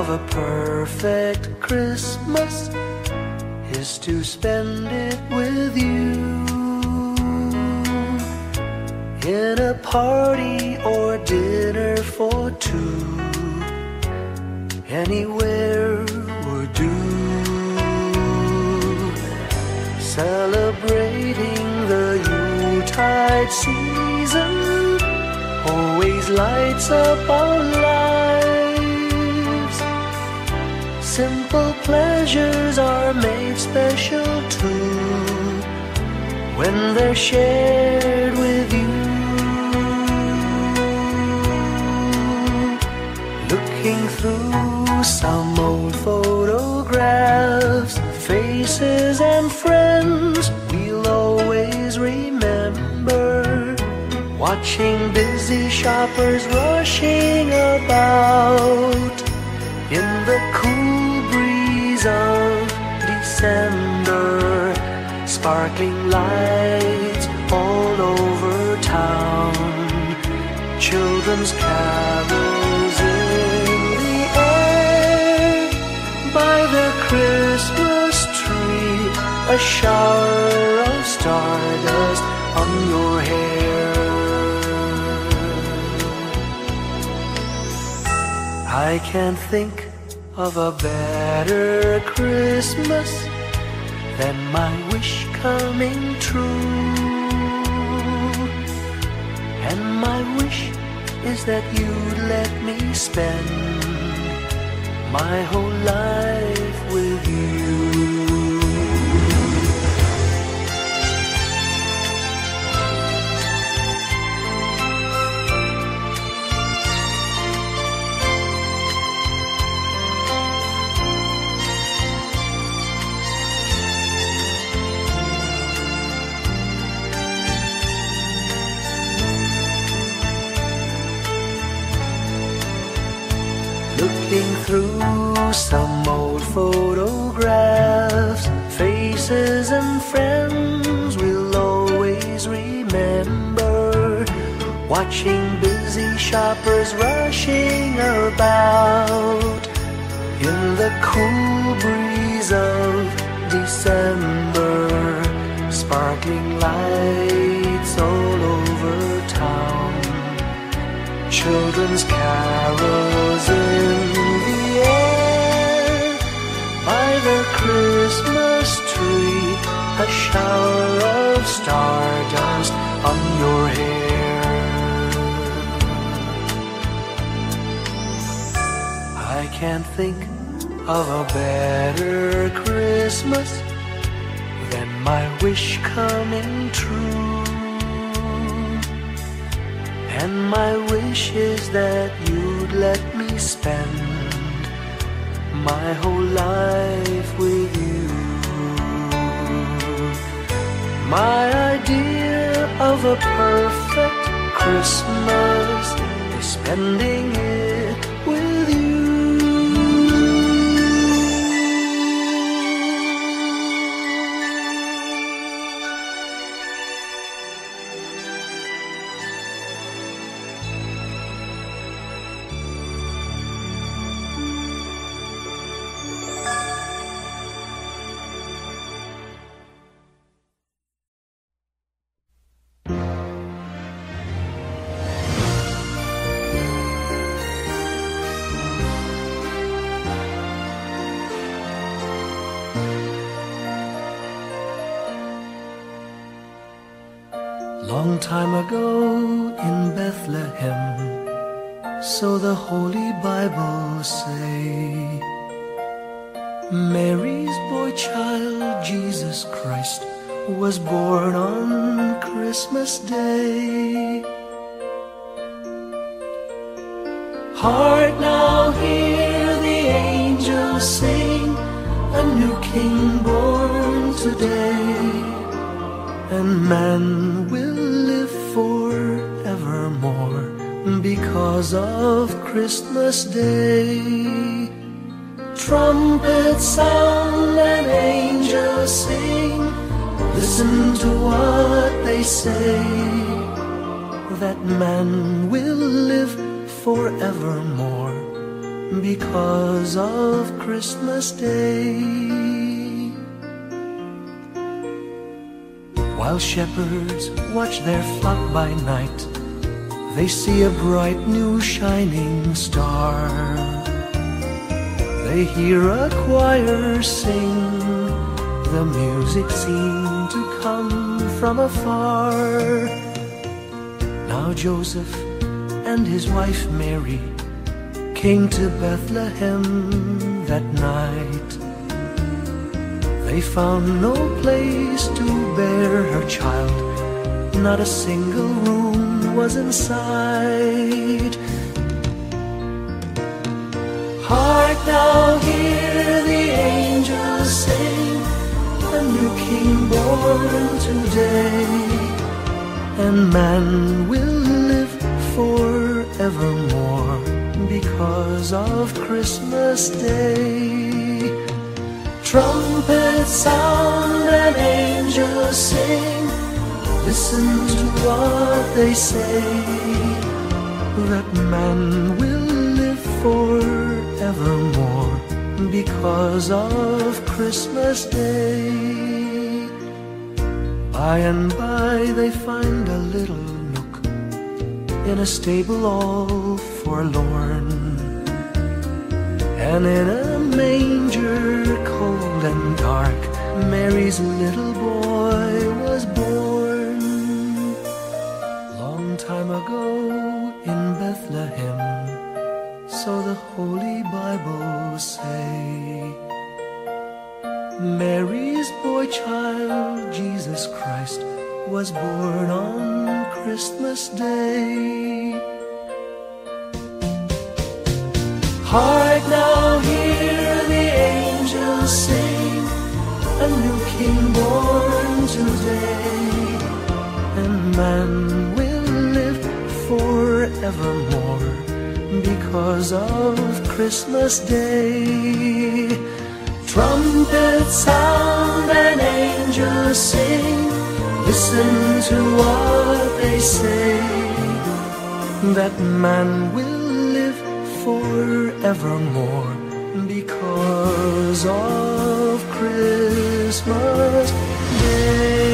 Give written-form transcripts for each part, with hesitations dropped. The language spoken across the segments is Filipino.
of a perfect Christmas is to spend it with you, in a party or dinner for two. Anywhere would do. Celebrating the Yuletide season always lights up our lives. Simple pleasures are made special too when they're shared with you. Looking through some old photographs, faces and friends we'll always remember, watching busy shoppers rushing about in the cool breeze of December, sparkling lights all over town, children's carols in the air. By the Christmas tree, a shower of stardust on your hair. I can't think of a better Christmas than my wish coming true. And my wish is that you'd let me spend my whole life with you. Looking through some old photographs, faces and friends we'll always remember, watching busy shoppers rushing about in the cool breeze of December, sparkling lights all over town, children's carols in the air. By the Christmas tree, a shower of stardust on your hair. I can't think of a better Christmas than my wish coming true. And my wish is that you'd let me spend my whole life with you. My idea of a perfect Christmas is spending it with you. Long time ago in Bethlehem, so the Holy Bible say, Mary's boy child, Jesus Christ, was born on Christmas Day. Heart, now hear the angels sing, a new King born today, and man will live forevermore because of Christmas Day. Trumpets sound and angels sing, listen to what they say, that man will live forevermore because of Christmas Day. While shepherds watch their flock by night, they see a bright new shining star. They hear a choir sing, the music seemed to come from afar. Now Joseph and his wife Mary came to Bethlehem that night. They found no place to bear her child, not a single room was in sight. Hark now, hear the angels sing, a new king born today, and man will live forevermore because of Christmas Day. Trumpets sound and angels sing, listen to what they say, that man will live forevermore because of Christmas Day. By and by they find a little nook in a stable all forlorn, and in a manger cold and dark, Mary's little boy was born. Long time ago in Bethlehem, so the Holy Bible say, Mary's boy child, Jesus Christ, was born on Christmas Day. Hark now, hear the angels sing, a new king born today, and man will live forevermore because of Christmas Day. Trumpets sound and angels sing, listen to what they say, that man will forevermore because of Christmas Day.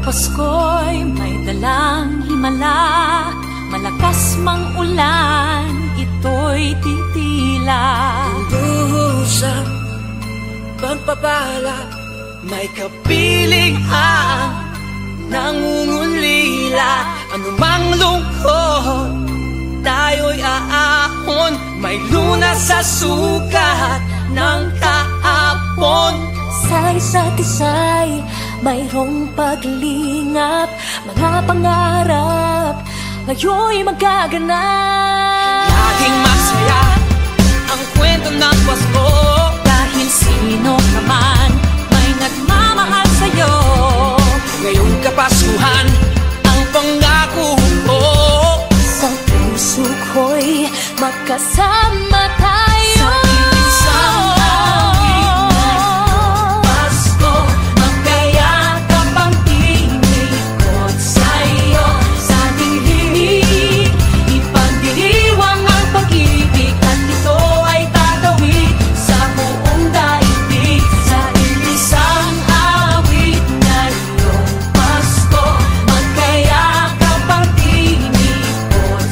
Pasko'y may dalang himala, malakas mang ulan, ito'y titila. Duhusang pagpapala, may kapiling ang nangungulila. Anumang lungkot, tayo'y aahon, may lunas sa sukat ng kahapon. Sa isa't isa'y mayroong paglingap, mga pangarap ngayon'y magaganap. Laging masaya ang kwento ng Pasko, dahil sino ka man may nagmamahal sa'yo. ngayong Kapaskuhan ang pangako ko, sa puso ko'y magkasama tayo. sa isang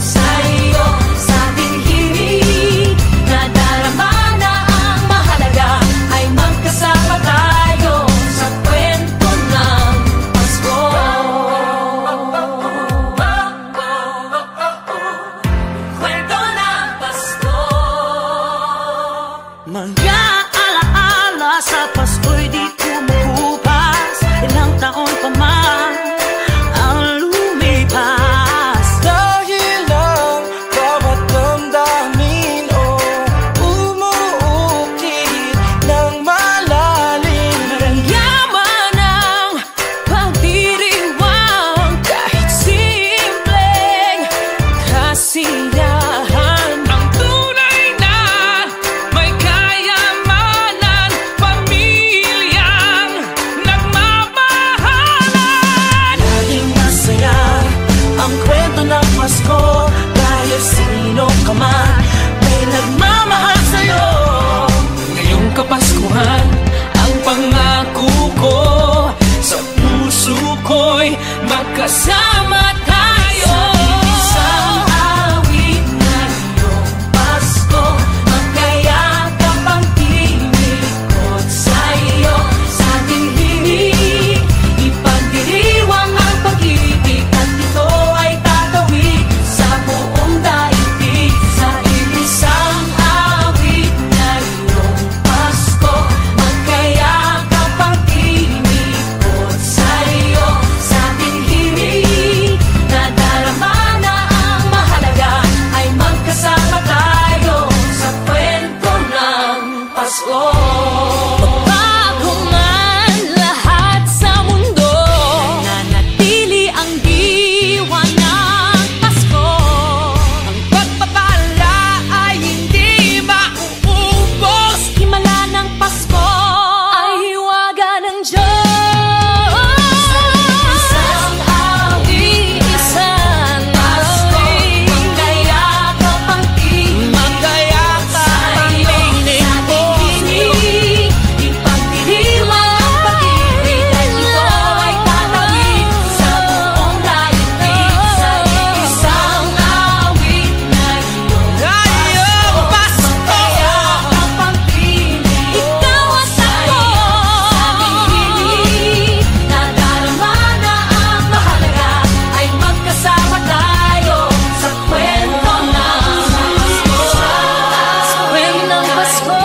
Sa'yo, sa ating hiling magkasama tayo. Isang awit ngayong Pasko, magkayakap ang tinikot sa'yo. Sa ating himig, ipagdiriwang ang pag-ibig, at ito ay tatawid sa buong daigdig. Sa isang awit ngayong Pasko, magkayakap ang tinikot sa'yo. Sa ating himig, nadarama na ang mahalaga, ay magkasama tayo sa kwento ng Pasko. Magbago man lahat sa mundo, nanatili ang diwa ng Pasko. Ang pagpapala ay hindi mauubos, himala ng Pasko ay hiwaga ng Diyos. Isang awit, isang Pasko, magkayakap ang tinig, magkayakap ang tinig po. Ipagdiriwang ang pag-ibig, at ito ay tatawid sa buong daigdig. Sa isang awit ngayong Pasko, magkayakap ang tinig. Ikaw at ako, nadarama na ang mahalaga, ay magkasama tayo sa kwento ng Pasko. Sa kwento ng Pasko,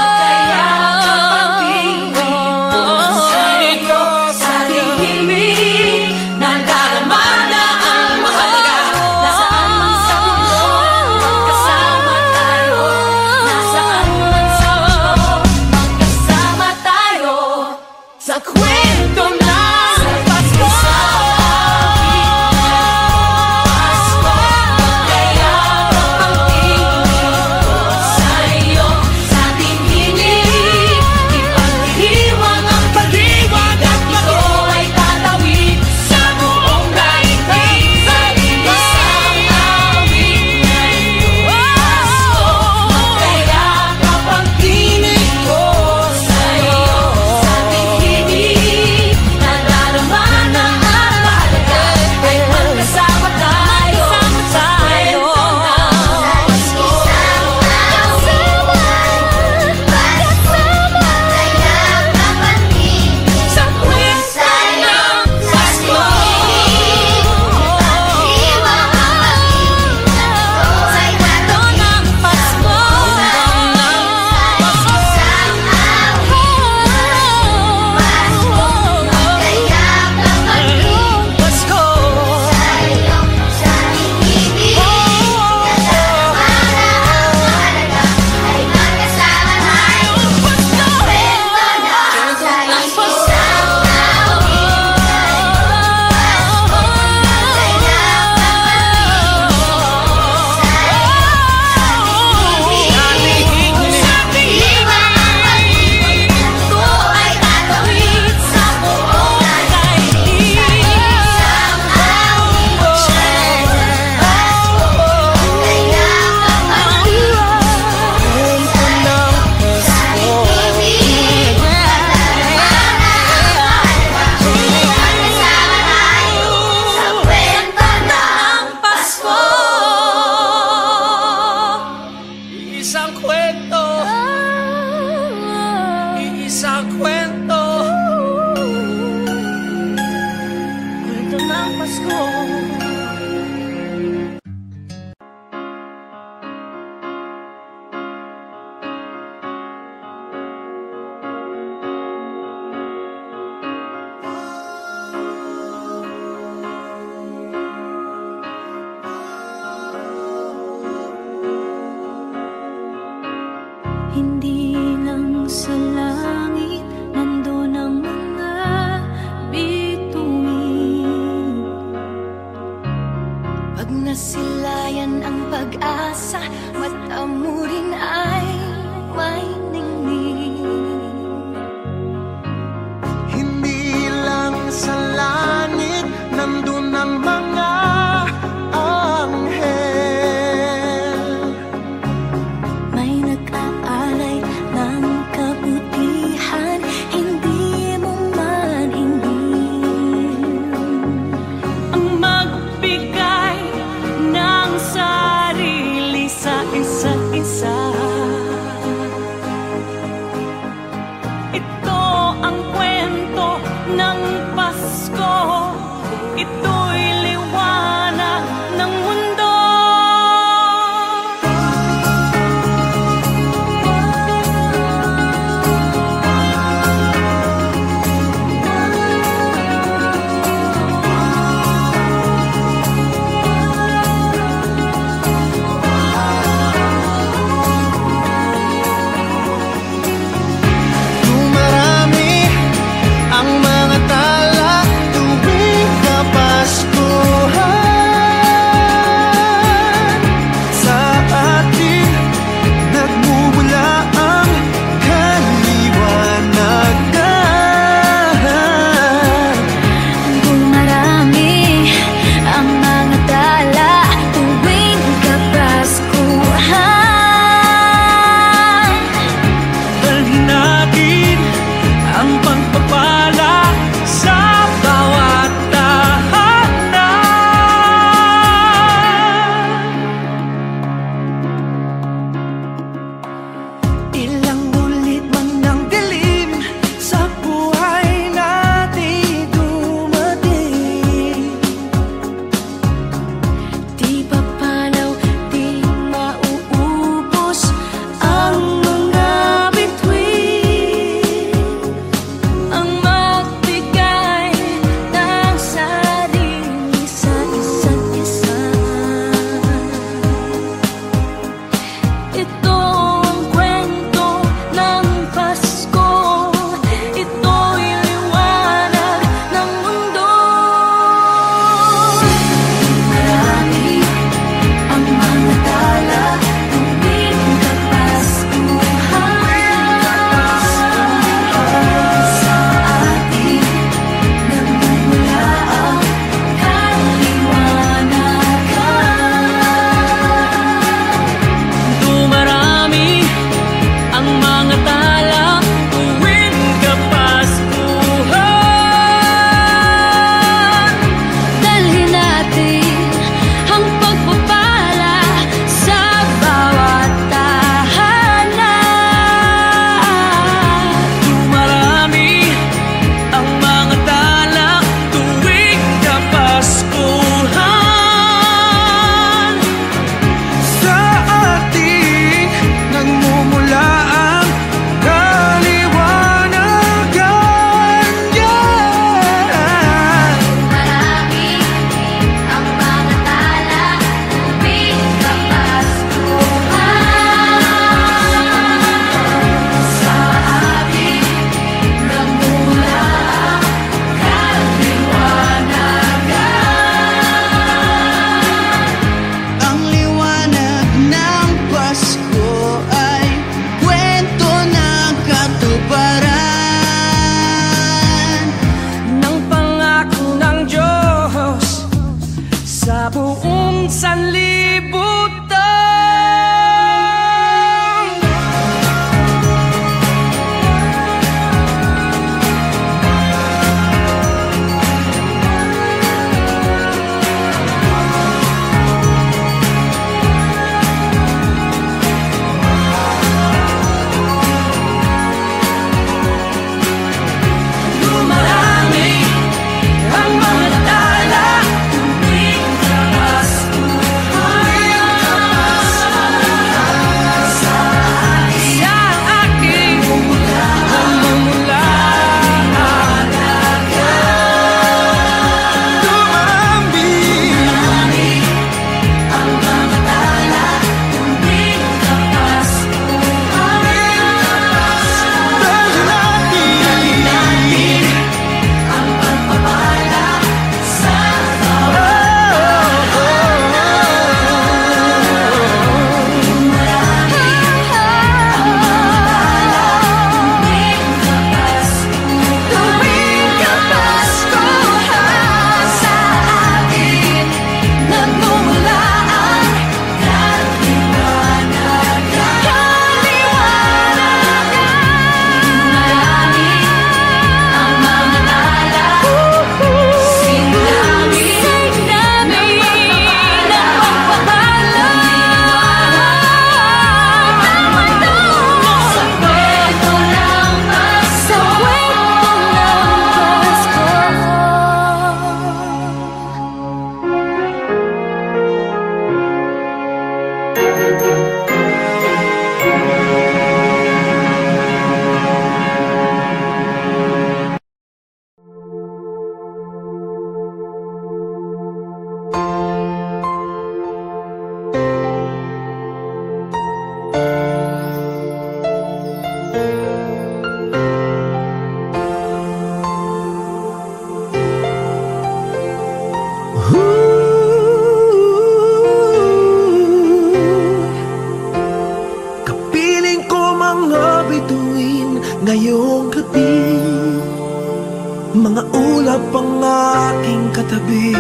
magkayakap ang tinig sa'yo. Sa ating himig, nadarama na ang mahalaga. Nasaan man sa mundo, magkasama tayo. Nasaan man sa mundo, magkasama tayo sa kwento ng Pasko. Magkayakap ang tinig sa'yo. Sa ating himig, ipagdiriwang ang pag-ibig, at ito ay tatawid sa buong daigdig. Sa isang awit ngayong Pasko, magkayakap ang tinig ko sa'yo. Sa ating himig, nadarama na ang mahalaga, ay magkasama tayo sa kwento ng Pasko. Sa kwento ng Pasko. Sa kwento ng Pasko. Pasko. Isang kwento, iisang kwento, kwento ng Pasko. Hindi lang sa langit nandoon ngayong gabi. Mga ulap ang aking katabi,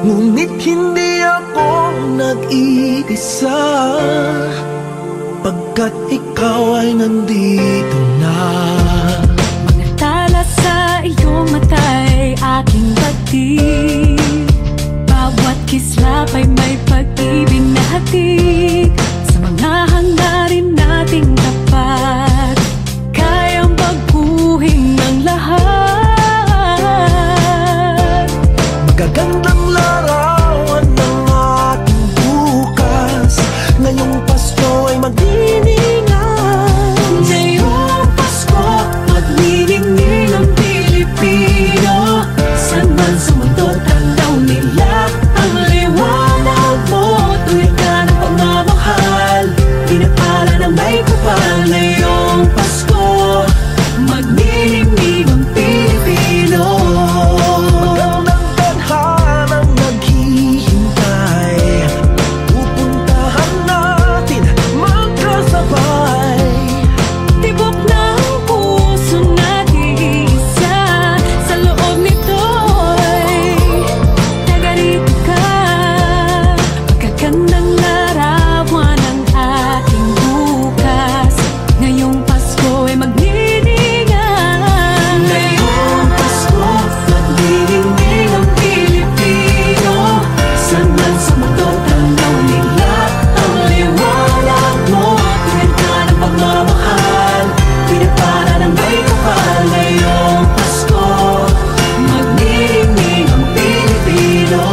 ngunit hindi ako nag-iisa, pagkat ikaw ay nandito na. Mga tala sa iyong mata'y aking pagtig, bawat kislap ay may pag-ibig na hatid. Sa mga hangarin nating tapat, kayang baguhin ang lahat. Magagandang larawan ng ating bukas, ngayong Pasko ay magdiningan. Ngayong Pasko, magniningning ang Pilipino. Saan man sa mundo, tanaw nila ang liwanag mo. Tuwid ka ng pagmamahal, pinapala ng may kapal. Ngayong Pasko, magniningning ang Pilipino. Magandang tadhanang naghihintay, pupuntahan natin magkasabay. Tibok ng puso natin isa, sa loob nito'y tagarito ka. Magagandang larawan ang ating bukas, ngayong Pasko ay magniningan. Ngayong Pasko, magniningning ang Pilipino. Saan man sa mundo, tanaw nila ang liwanag mo. Tuwid ka ng pagmamahal, pinapala ng may kapal. Ngayong Pasko, magniningning ang Pilipino.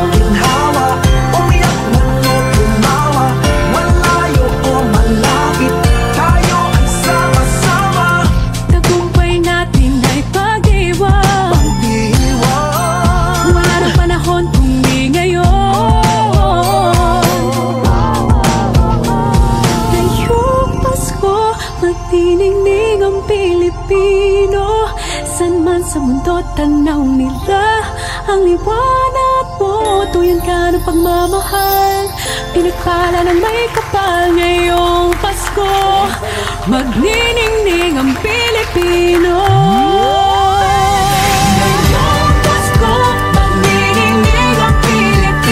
Ginhawa, umiyak man o tumawa, malayo o malapit, tayo ay sama-sama. Tagumpay natin ay pag-iwan, Pag-iwan, wala nang panahon kung di ngayon. Ngayong Pasko, magniningning ang Pilipino. Saan man sa mundo, tanaw nila ang liwanag mo. Tuyan ka ng pagmamahal, pinagpala ng may kapal. Ngayong Pasko, magniningning ang Pilipino. Ngayong Pasko, magniningning ang Pilipino.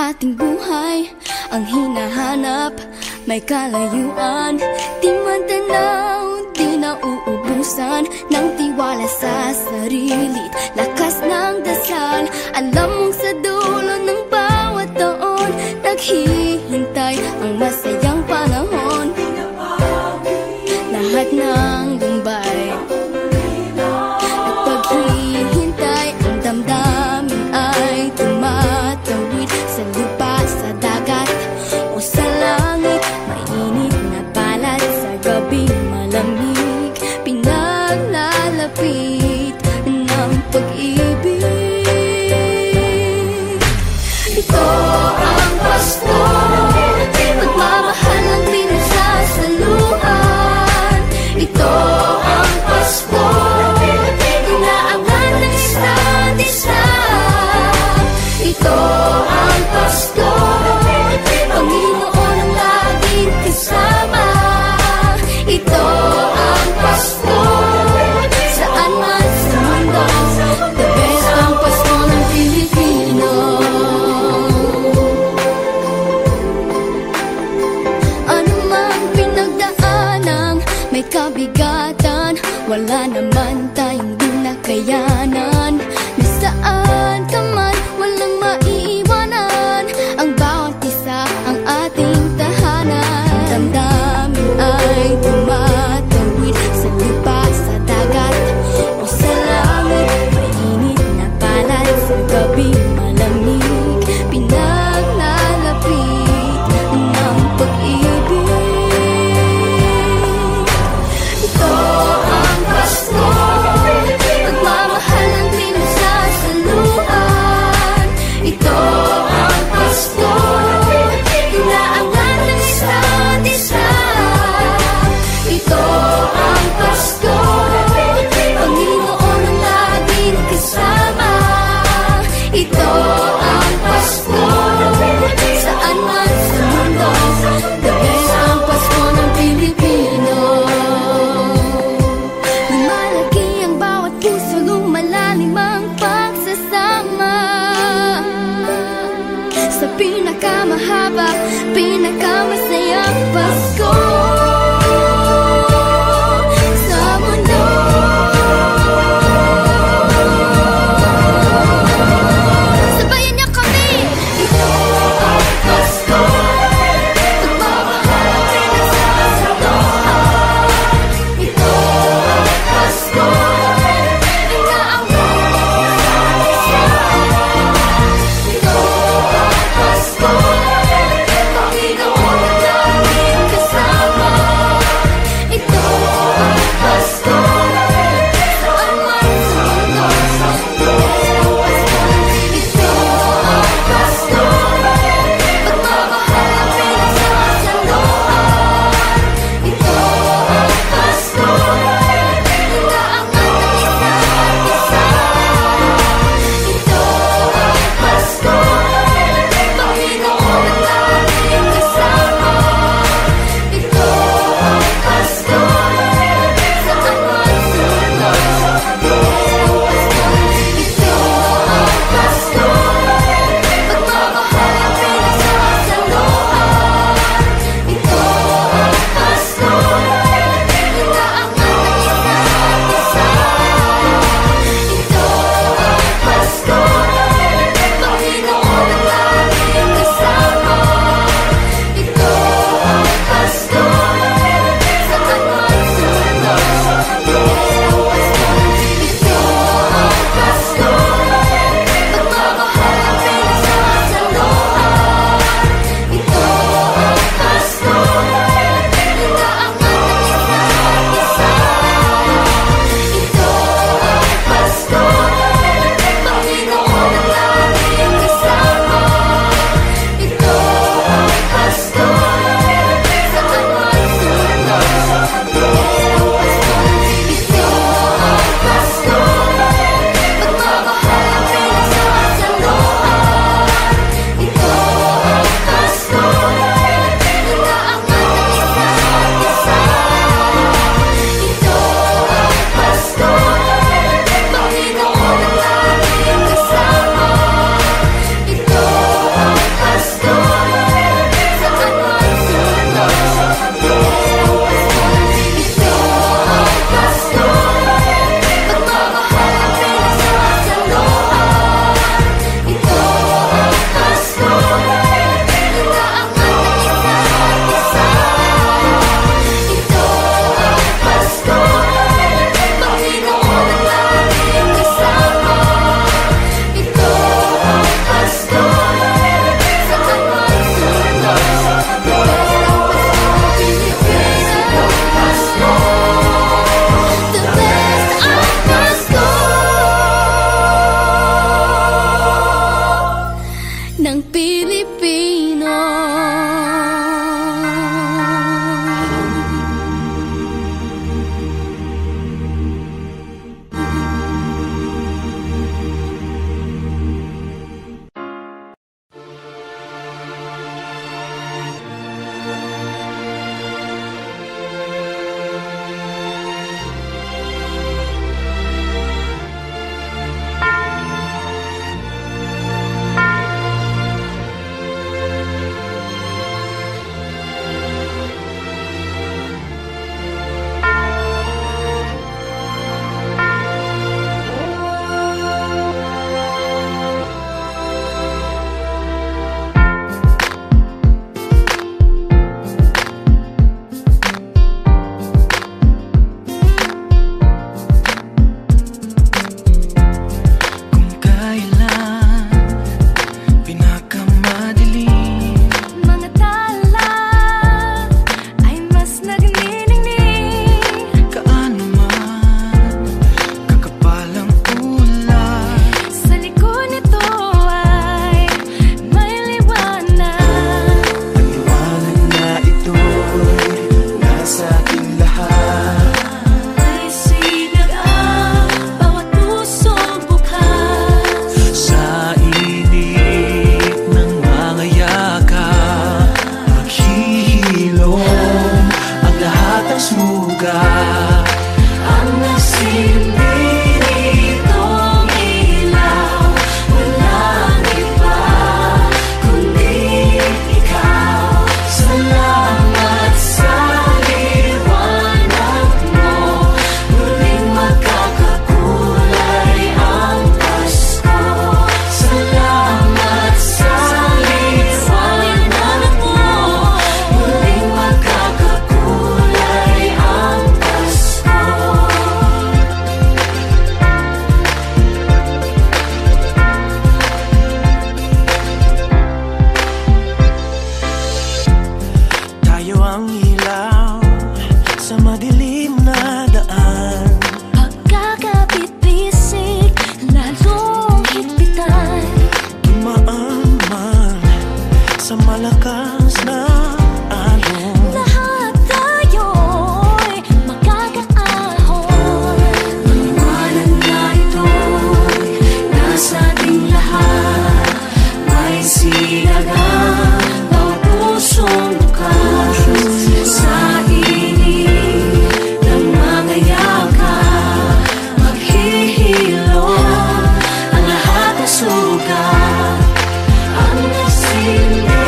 ating buhay ang hinahanap. May kalayuan, di man tanaw, di na uubusan ng tiwala sa sarili't lakas ng dasal. Alam mong sa dulo ng bawat taon naghihintay ang masayang panahon. Lahat ng lumbay at paghihintay, ang damdamin ay tumatawid sa lupa, sa dagat o sa langit. Mainit na palad sa gabing malamig, pinaglalapit ng pag-ibig. Ito ang Pasko, pagmamahal ang pinagsasaluhan. Ito ang Pasko, inaabangan ng isa't isa. Ito ang Pasko, Panginoon ang laging kasama. Ito ang Pasko, saan man sa mundo, the best ang Pasko ng Pilipino. Ano mang pinagdaanang may kabigatan, wala naman tayong di nakayanan. Nasaan ka man, walang maiiwanan, ang bawat isa ang ating tahanan. Damdamin ay tumatawid sa lupa, sa dagat o sa langit. Mainit na palad sa gabing malamig, pinaglalapit ng pag-ibig. Ito ang Pasko, pagmamahal ang pinagsasaluhan. Ito ang Pasko, inaangan ng isa't isa. Ito ang Pasko, Panginoon ang laging kasama. Ito ang Pasko, saan man sa mundo, the best ang Pasko ng Pilipino. Lumalaki ang bawat puso, lumalalim ang pagsasama. Sa pinakamahaba, pinakamasayang Pasko sa mundo. Sabayan niyo kami! Ito ang Pasko, pagmamahal ang pinagsasaluhan. Ito ang Pasko, inaangat ng isa't isa. Ito ang Pasko, Panginoon ang laging kasama. ng Pilipino. Ang nagsindi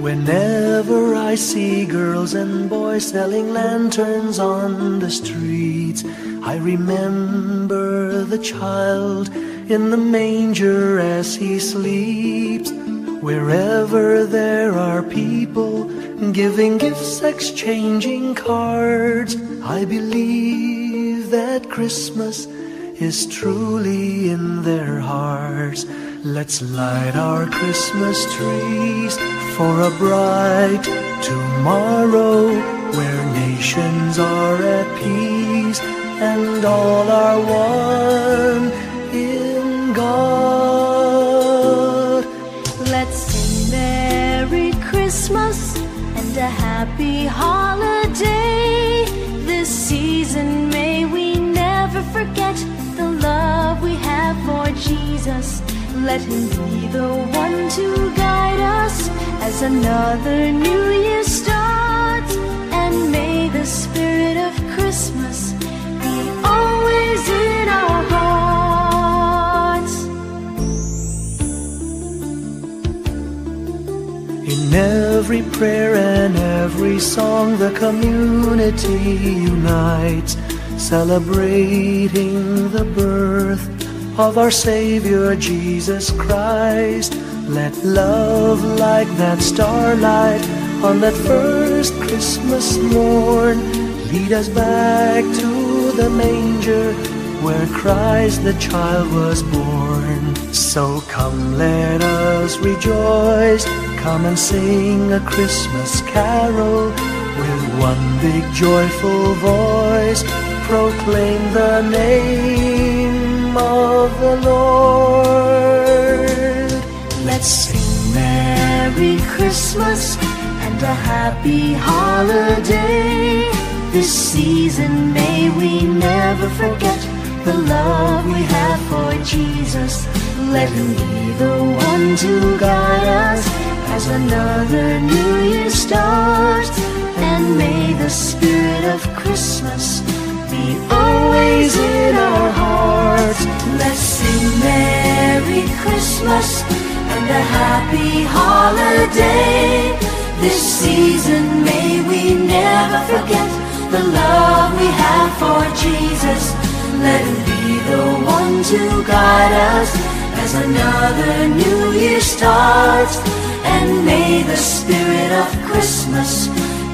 Whenever I see girls and boys selling lanterns on the streets, I remember the child in the manger as he sleeps. Wherever there are people giving gifts, exchanging cards, I believe that Christmas is truly in their hearts. Let's light our Christmas trees for a bright tomorrow, where nations are at peace and all are one in God. Let's sing Merry Christmas and a happy holiday. This season may we never forget the love we have for Jesus. Let him be the one to guide us as another new year starts. And may the spirit of Christmas be always in our hearts. In every prayer and every song, the community unites, celebrating the birth of our Savior Jesus Christ. Let love like that starlight on that first Christmas morn lead us back to the manger where Christ the child was born. So come, let us rejoice, come and sing a Christmas carol with one big joyful voice, proclaim the name of the Lord. Let's sing Merry Christmas and a happy holiday. This season may we never forget the love we have for Jesus. Let him be the one to guide us as another new year starts. And may the spirit of Christmas be always in our hearts. Let's sing Merry Christmas and a happy holiday. This season may we never forget the love we have for Jesus. Let him be the one to guide us as another new year starts. And may the spirit of Christmas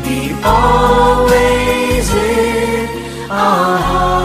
be always in our hearts.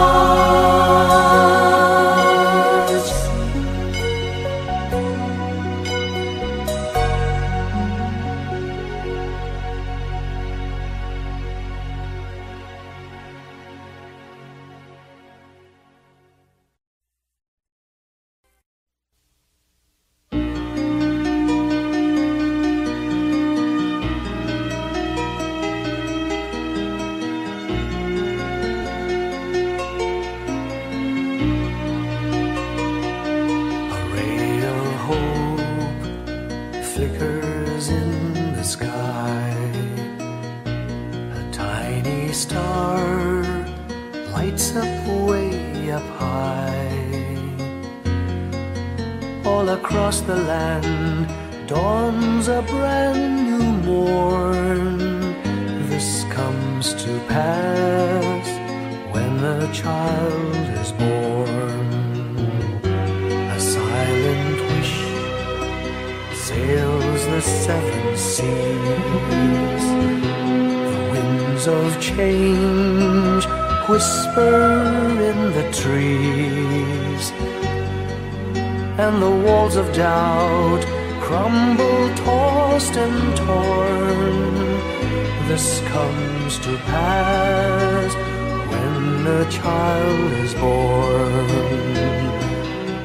Flickers in the sky, a tiny star lights up way up high. All across the land dawns a brand new morn. This comes to pass when a child is born. A silent wish sails the seven seas. The winds of change whisper in the trees, and the walls of doubt crumble, tossed and torn. This comes to pass when a child is born.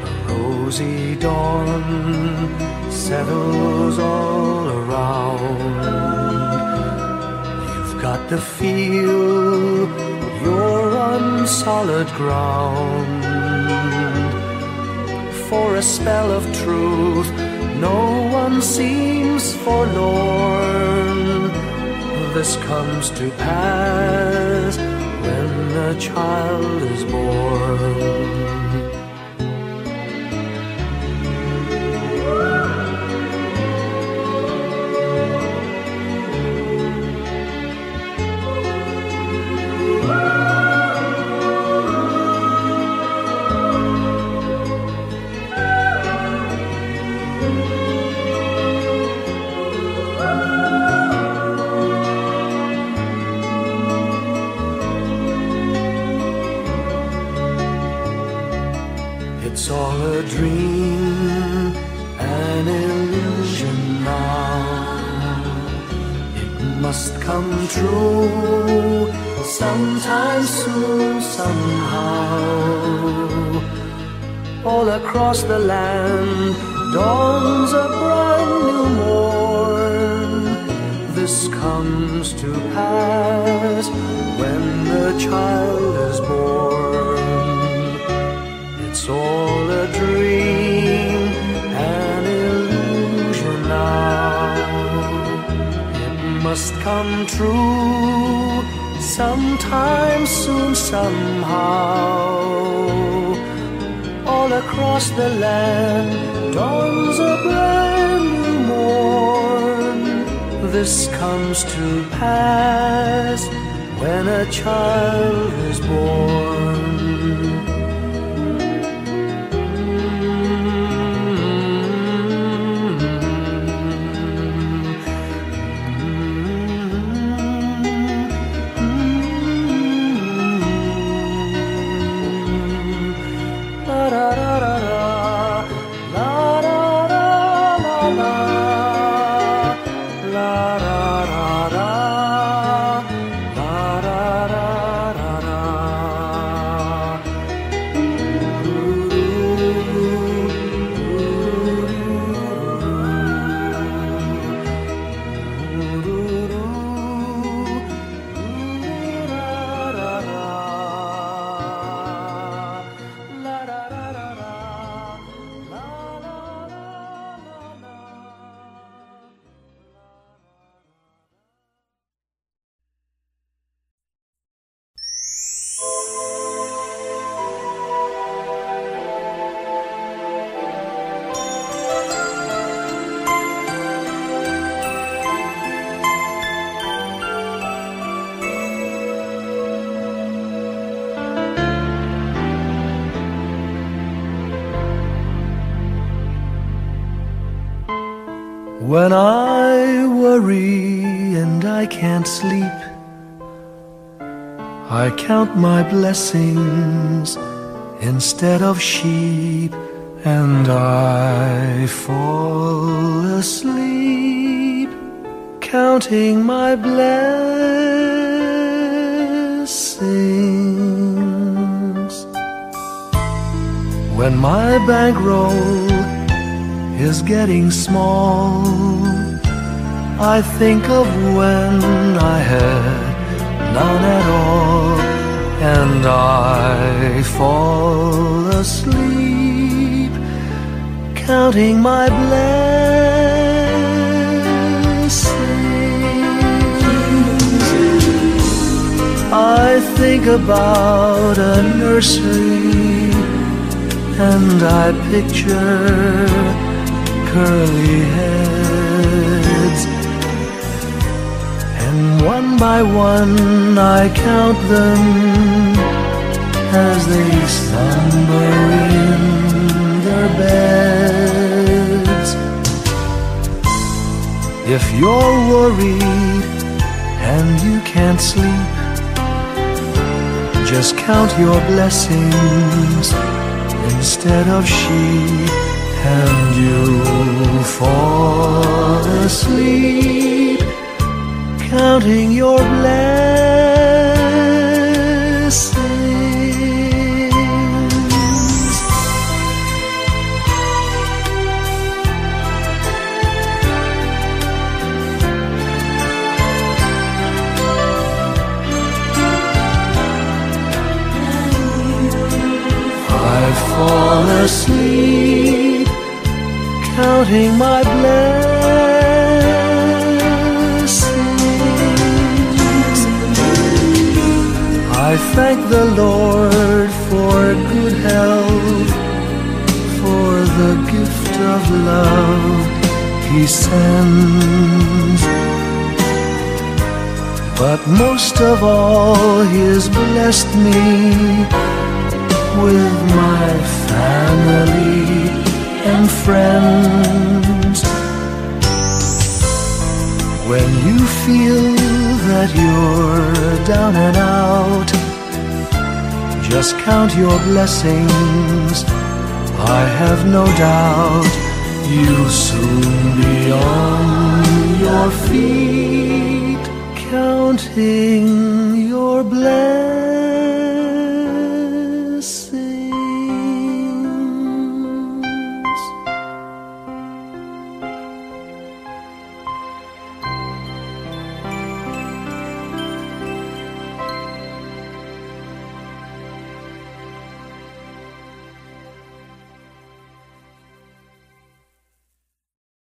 A rosy dawn settles all around. You've got to feel you're on solid ground. For a spell of truth, no one seems forlorn. This comes to pass when a child is born. a dream, an illusion now. It must come true sometime soon, somehow. All across the land dawns a brand new morn. This comes to pass when the child is born. It's all a dream, an illusion now. It must come true sometime soon, somehow. All across the land dawns a brand new morn. This comes to pass when a child is born. When I worry and I can't sleep, I count my blessings instead of sheep, and I fall asleep counting my blessings. When my bankroll is getting small, I think of when I had none at all, and I fall asleep counting my blessings. I think about a nursery, and I picture curly heads, and one by one I count them as they slumber in their beds. If you're worried and you can't sleep, just count your blessings instead of sheep, and you'll fall asleep counting your blessings. I fall asleep counting my blessings. I thank the Lord for good health, for the gift of love He sends. But most of all, He has blessed me with my family and friends. When you feel that you're down and out, just count your blessings I have no doubt you'll soon be on your feet, counting your blessings.